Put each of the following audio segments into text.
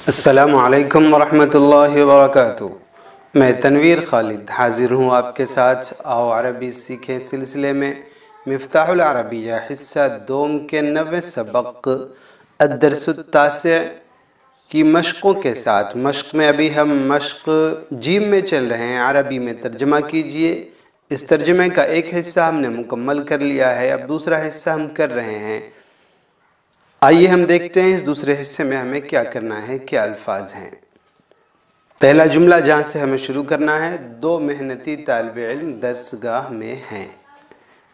السلام علیکم ورحمۃ اللہ وبرکاتہ۔ میں تنویر خالد حاضر ہوں آپ کے ساتھ آؤ عربی سیکھیں سلسلے میں مفتاح العربیہ حصہ دوم کے 90 سبق الدرس التاسع کی مشقوں کے ساتھ۔ مشق میں ابھی ہم مشق جیم میں چل رہے ہیں۔ عربی میں ترجمہ کیجئے۔ اس ترجمے کا ایک حصہ ہم نے مکمل کر لیا ہے، اب دوسرا حصہ ہم کر رہے ہیں۔ آئیے ہم دیکھتے ہیں اس دوسرے حصے میں ہمیں کیا کرنا ہے، کیا الفاظ ہیں۔ پہلا جملہ جہاں سے ہمیں شروع کرنا ہے، 2 محنتی طالب علم درسگاہ میں ہیں۔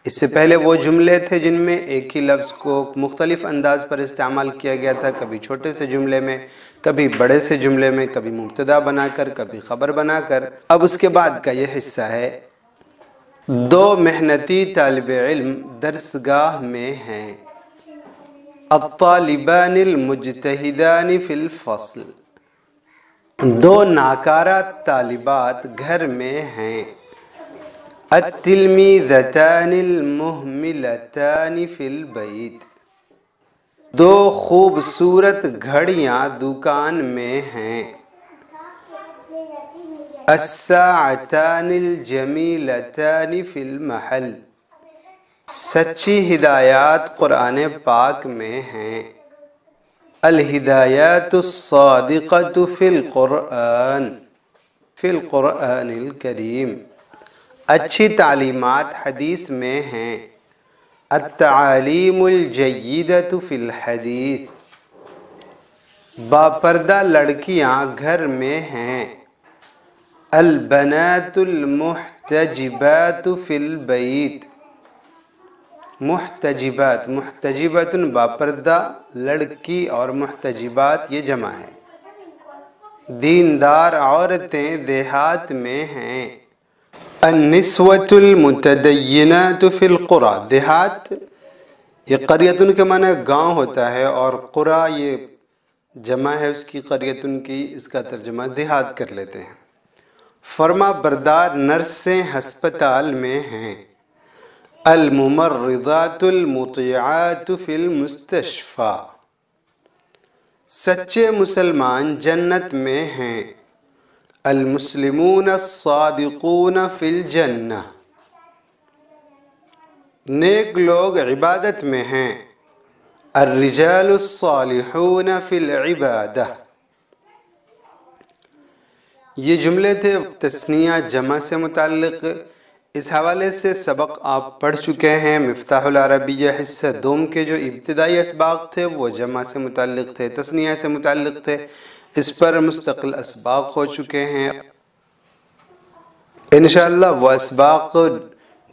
اس سے پہلے وہ جملے تھے جن میں ایک ہی لفظ کو مختلف انداز پر استعمال کیا گیا تھا، کبھی چھوٹے سے جملے میں، کبھی بڑے سے جملے میں، کبھی مبتدا بنا کر، کبھی خبر بنا کر۔ اب اس کے بعد کا یہ حصہ ہے 2 محنتی طالب علم درسگاہ میں ہیں۔ الطالبان المجتہدان فی الفصل، 2 ناکارہ طالبات گھر میں ہیں۔ التلمیذتان المہملتان فی البیت، 2 خوبصورت گھڑیاں دکان میں ہیں۔ الساعتان الجمیلتان فی المحل، سچی ہدایات قرآن پاک میں ہیں۔ الہدایات الصادقۃ فی القرآن الکریم، اچھی تعلیمات حدیث میں ہیں۔ التعالیم الجیدۃ فی الحدیث، باپردہ لڑکیاں گھر میں ہیں۔ البنات المحتجبات فی البیت، محتجبات باپردہ لڑکی اور محتجبات یہ جمع ہے۔ دیندار عورتیں دیہات میں ہیں۔ النسوۃ المتدینات فی القری، دیہات یہ قریۃن کے معنی گاؤں ہوتا ہے، اور قرا یہ جمع ہے اس کی قریۃن کی، اس کا ترجمہ دیہات کر لیتے ہیں۔ فرما بردار نرسیں ہسپتال میں ہیں۔ الممرضات المطیعات فی المستشفی، سچے مسلمان جنت میں ہیں۔ المسلمون الصادقون فی الجنہ، نیک لوگ عبادت میں ہیں۔ الرجال الصالحون فی العبادہ، یہ جملے تھے تثنیہ جمع سے متعلق۔ اس حوالے سے سبق آپ پڑھ چکے ہیں۔ مفتاح العربیہ حصہ دوم کے جو ابتدائی اسباق تھے وہ جمع سے متعلق تھے، تثنیہ سے متعلق تھے، اس پر مستقل اسباق ہو چکے ہیں۔ انشاءاللہ وہ اسباق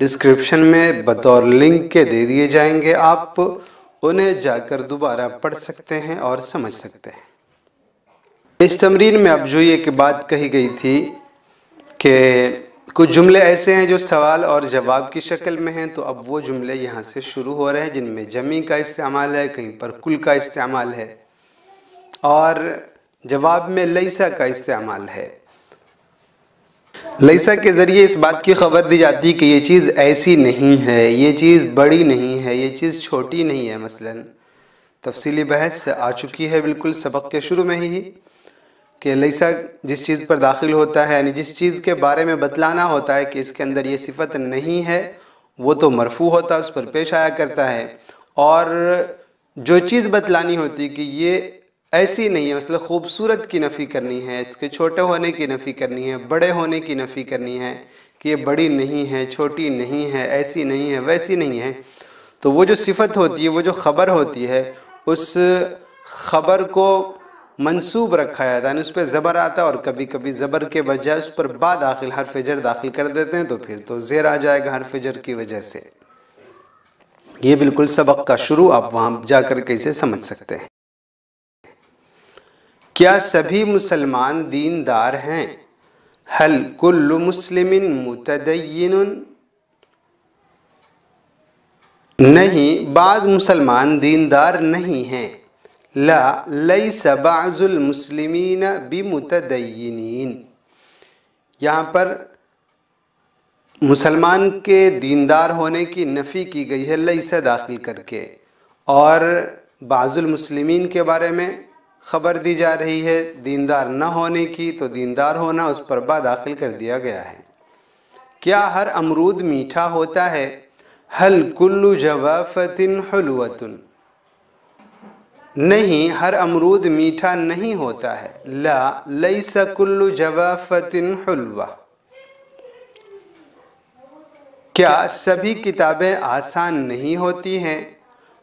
ڈسکرپشن میں بطور لنک کے دے دیے جائیں گے، آپ انہیں جا کر دوبارہ پڑھ سکتے ہیں اور سمجھ سکتے ہیں۔ اس تمرین میں اب جو یہ کہ بات کہی گئی تھی کہ کچھ جملے ایسے ہیں جو سوال اور جواب کی شکل میں ہیں، تو اب وہ جملے یہاں سے شروع ہو رہے ہیں جن میں جمع کا استعمال ہے، کہیں پر کل کا استعمال ہے، اور جواب میں لیسا کا استعمال ہے۔ لیسا کے ذریعے اس بات کی خبر دی جاتی کہ یہ چیز ایسی نہیں ہے، یہ چیز بڑی نہیں ہے، یہ چیز چھوٹی نہیں ہے۔ مثلا تفصیلی بحث آ چکی ہے بالکل سبق کے شروع میں ہی کہ لیسا جس چیز پر داخل ہوتا ہے، یعنی جس چیز کے بارے میں بتلانا ہوتا ہے کہ اس کے اندر یہ صفت نہیں ہے، وہ تو مرفوع ہوتا ہے، اس پر پیش آیا کرتا ہے، اور جو چیز بتلانی ہوتی کہ یہ ایسی نہیں ہے، مثلا خوبصورت کی نفی کرنی ہے، اس کے چھوٹے ہونے کی نفی کرنی ہے، بڑے ہونے کی نفی کرنی ہے کہ یہ بڑی نہیں ہے، چھوٹی نہیں ہے، ایسی نہیں ہے، ویسی نہیں ہے، تو وہ جو صفت ہوتی ہے، وہ جو خبر ہوتی ہے، اس خبر کو منصوب رکھا جاتا ہے، اس پہ زبر آتا ہے، اور کبھی کبھی زبر کے بجائے اس پر با داخل حرف جر داخل کر دیتے ہیں، تو پھر تو زیر آ جائے گا حرف جر کی وجہ سے۔ یہ بالکل سبق کا شروع آپ وہاں جا کر کیسے سمجھ سکتے ہیں۔ کیا سبھی مسلمان دیندار ہیں؟ هل کل مسلم متدین؟ نہیں، بعض مسلمان دیندار نہیں ہیں۔ لا لیس بعض المسلمین بمتدینین، یہاں پر مسلمان کے دیندار ہونے کی نفی کی گئی ہے لیس داخل کر کے، اور بعض المسلمین کے بارے میں خبر دی جا رہی ہے دیندار نہ ہونے کی، تو دیندار ہونا اس پر با داخل کر دیا گیا ہے۔ کیا ہر امرود میٹھا ہوتا ہے؟ ہل کل جوافت حلوۃ، نہیں ہر امرود میٹھا نہیں ہوتا ہے۔ لا لیس کل جوافت حلوہ، کیا سبھی کتابیں آسان نہیں ہوتی ہیں؟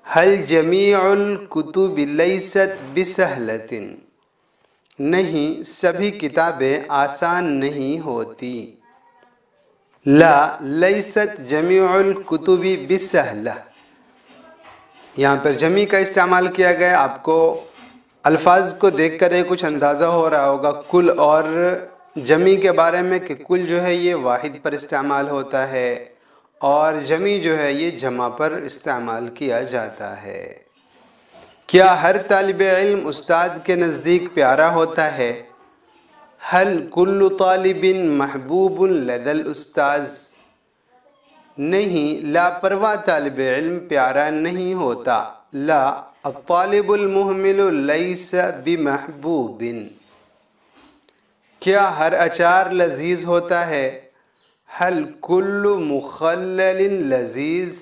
ہل جمیع الکتب لیست بسہلۃ، نہیں سبھی کتابیں آسان نہیں ہوتی۔ لا لیست جمیع الکتب بسہلہ، یہاں پر جمی کا استعمال کیا گیا۔ آپ کو الفاظ کو دیکھ کر کچھ اندازہ ہو رہا ہوگا کل اور جمی کے بارے میں، کہ کل جو ہے یہ واحد پر استعمال ہوتا ہے اور جمی جو ہے یہ جمع پر استعمال کیا جاتا ہے۔ کیا ہر طالب علم استاد کے نزدیک پیارا ہوتا ہے؟ ہل کل طالب محبوب لدى الاستاذ، نہیں لاپرواہ طالب علم پیارا نہیں ہوتا۔ لا الطالب المہمل لیس بمحبوب، کیا ہر اچار لذیذ ہوتا ہے؟ ہل کل مخلل لذیذ،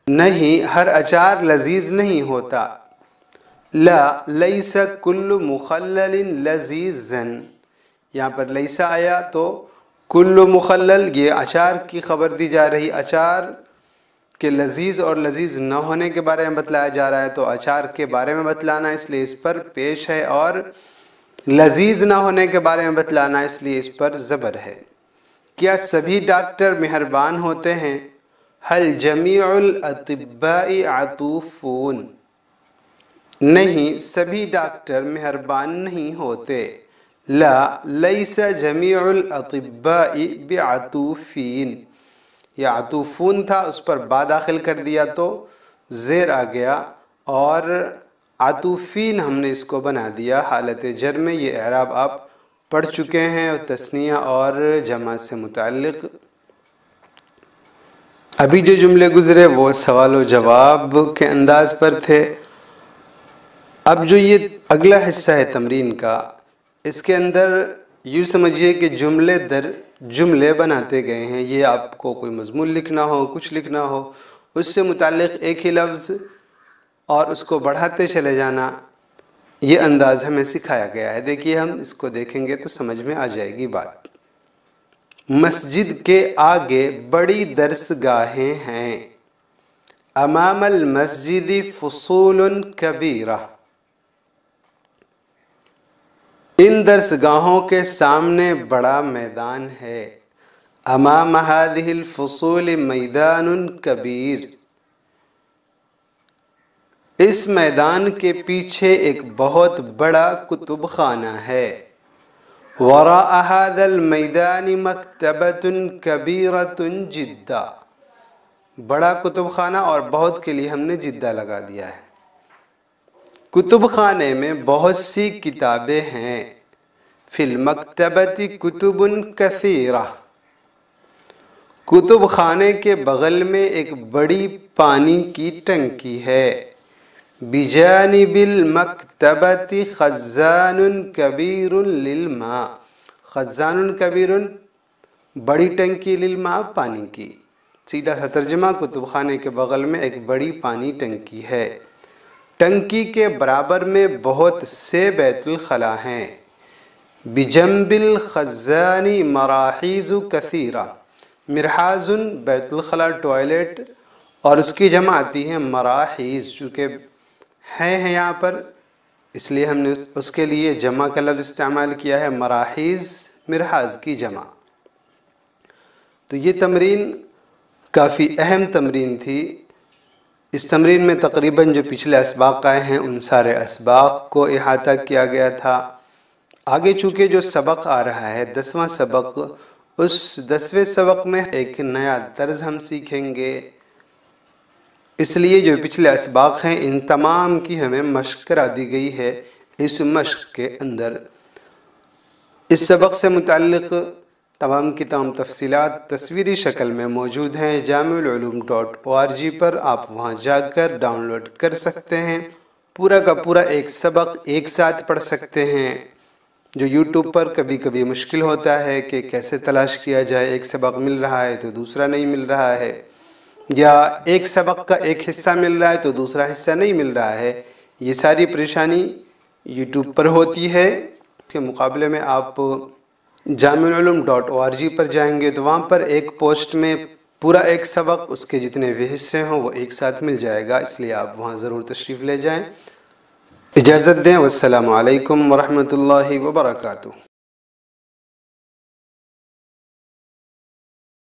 نہیں ہر اچار لذیذ نہیں ہوتا۔ لا لیس کل مخلل لذیذا، یہاں پر لیسا آیا تو کل مخلل یہ اچار کی خبر دی جا رہی، اچار کے لذیذ اور لذیذ نہ ہونے کے بارے میں بتلایا جا رہا ہے، تو اچار کے بارے میں بتلانا اس لیے اس پر پیش ہے، اور لذیذ نہ ہونے کے بارے میں بتلانا اس لیے اس پر زبر ہے۔ کیا سبھی ڈاکٹر مہربان ہوتے ہیں؟ ہل جمیع الاطباء عطوفون، نہیں سبھی ڈاکٹر مہربان نہیں ہوتے۔ لا لیس جمیع الاطباء بعطوفین، یہ عطوفون تھا اس پر با داخل کر دیا تو زیر آ گیا، اور عطوفین ہم نے اس کو بنا دیا حالت جر میں۔ یہ اعراب آپ پڑھ چکے ہیں، اور تثنیہ اور جمع سے متعلق ابھی جو جملے گزرے وہ سوال و جواب کے انداز پر تھے۔ اب جو یہ اگلا حصہ ہے تمرین کا، اس کے اندر یوں سمجھیے کہ جملے در جملے بناتے گئے ہیں۔ یہ آپ کو کوئی مضمون لکھنا ہو، کچھ لکھنا ہو، اس سے متعلق ایک ہی لفظ اور اس کو بڑھاتے چلے جانا، یہ انداز ہمیں سکھایا گیا ہے۔ دیکھیے ہم اس کو دیکھیں گے تو سمجھ میں آ جائے گی بات۔ مسجد کے آگے بڑی درس گاہیں ہیں۔ امام المسجد فصول کبیرہ، ان درس گاہوں کے سامنے بڑا میدان ہے۔ امام هذه الفصول میدان کبیر، اس میدان کے پیچھے ایک بہت بڑا کتب خانہ ہے۔ وراء هذا المیدان مکتبۃ کبیرۃ جدا، بڑا کتب خانہ اور بہت کے لیے ہم نے جدہ لگا دیا ہے۔ کتب خانے میں بہت سی کتابیں ہیں۔ فی المکتبۃ کتب کثیرہ، کتب خانے کے بغل میں ایک بڑی پانی کی ٹنکی ہے۔ بجانب المکتبۃ خزان کبیر للماء، خزان کبیر بڑی ٹنکی، للماء پانی کی۔ سیدھا سا ترجمہ، کتب خانے کے بغل میں ایک بڑی پانی ٹنکی ہے۔ ٹنکی کے برابر میں بہت سے بیت الخلا ہیں۔ بجنب الخزان مراحیض کثیرہ، مرحاض بیت الخلا ٹوائلٹ، اور اس کی جمع آتی ہے مراحیض، چونکہ ہیں یہاں پر اس لیے ہم نے اس کے لیے جمع کا لفظ استعمال کیا ہے، مراحیض مرحاض کی جمع۔ تو یہ تمرین کافی اہم تمرین تھی۔ اس تمرین میں تقریباً جو پچھلے اسباق آئے ہیں ان سارے اسباق کو احاطہ کیا گیا تھا۔ آگے چونکہ جو سبق آ رہا ہے 10واں سبق، اس 10ویں سبق میں ایک نیا طرز ہم سیکھیں گے، اس لیے جو پچھلے اسباق ہیں ان تمام کی ہمیں مشق کرا دی گئی ہے۔ اس مشق کے اندر اس سبق سے متعلق تمام کی تمام تفصیلات تصویری شکل میں موجود ہیں۔ جامع العلوم.org پر آپ وہاں جا کر ڈاؤن لوڈ کر سکتے ہیں پورا کا پورا ایک سبق ایک ساتھ پڑھ سکتے ہیں، جو یوٹیوب پر کبھی کبھی مشکل ہوتا ہے کہ کیسے تلاش کیا جائے، ایک سبق مل رہا ہے تو دوسرا نہیں مل رہا ہے، یا ایک سبق کا ایک حصہ مل رہا ہے تو دوسرا حصہ نہیں مل رہا ہے، یہ ساری پریشانی یوٹیوب پر ہوتی ہے۔ اس کے مقابلے میں آپ jamiululum.org پر جائیں گے تو وہاں پر ایک پوسٹ میں پورا ایک سبق، اس کے جتنے بھی حصے ہوں وہ ایک ساتھ مل جائے گا، اس لیے آپ وہاں ضرور تشریف لے جائیں۔ اجازت دیں، والسلام علیکم ورحمۃ اللہ وبرکاتہ۔